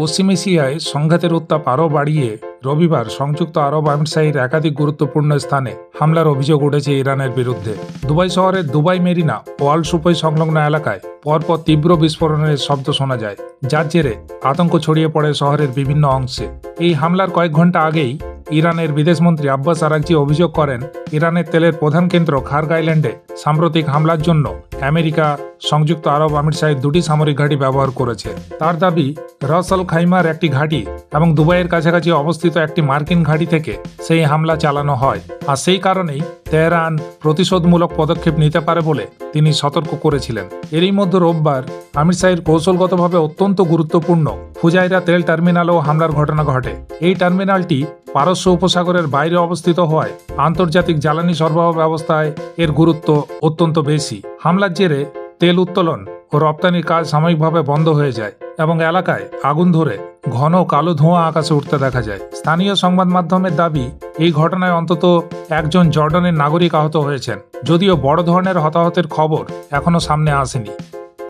পশ্চিম এশিয়ায় সংঘাতের উত্তাপ আরও বাড়িয়ে রবিবার সংযুক্ত আরব আমিরশাহীর একাধিক গুরুত্বপূর্ণ স্থানে হামলার অভিযোগ উঠেছে ইরানের বিরুদ্ধে। দুবাই শহরের দুবাই মেরিনা ও আল সুফই সংলগ্ন এলাকায় পরপর তীব্র বিস্ফোরণের শব্দ শোনা যায়, যার জেরে আতঙ্ক ছড়িয়ে পড়ে শহরের বিভিন্ন অংশে। এই হামলার কয়েক ঘন্টা আগেই ইরানের বিদেশমন্ত্রী আব্বাস আরাকচি অভিযোগ করেন, ইরানের তেলের প্রধান কেন্দ্র খার্গ আইল্যান্ডে সাম্প্রতিক হামলার জন্য আমেরিকা সংযুক্ত আরব আমিরশাহীর দুটি সামরিক ঘাঁটি ব্যবহার করেছে। তার দাবি, রাস আল খাইমার একটি ঘাঁটি এবং দুবাইয়ের কাছাকাছি অবস্থিত একটি মার্কিন ঘাঁটি থেকে সেই হামলা চালানো হয়, আর সেই কারণেই তেহরান প্রতিশোধমূলক পদক্ষেপ নিতে পারে বলে তিনি সতর্ক করেছিলেন। এরই মধ্যে রোববার আমিরশাহীর কৌশলগতভাবে অত্যন্ত গুরুত্বপূর্ণ ফুজাইরা তেল টার্মিনালেও হামলার ঘটনা ঘটে। এই টার্মিনালটি পারস্য উপসাগরের বাইরে অবস্থিত হওয়ায় আন্তর্জাতিক জ্বালানি সরবরাহ ব্যবস্থায় এর গুরুত্ব অত্যন্ত বেশি। হামলার জেরে তেল উত্তোলন ও রপ্তানির কাজ সাময়িকভাবে বন্ধ হয়ে যায় এবং এলাকায় আগুন ধরে ঘন কালো ধোঁয়া আকাশে উঠতে দেখা যায়। স্থানীয় সংবাদ মাধ্যমের দাবি, এই ঘটনায় অন্তত একজন জর্ডানের নাগরিক আহত হয়েছেন, যদিও বড় ধরনের হতাহতের খবর এখনো সামনে আসেনি।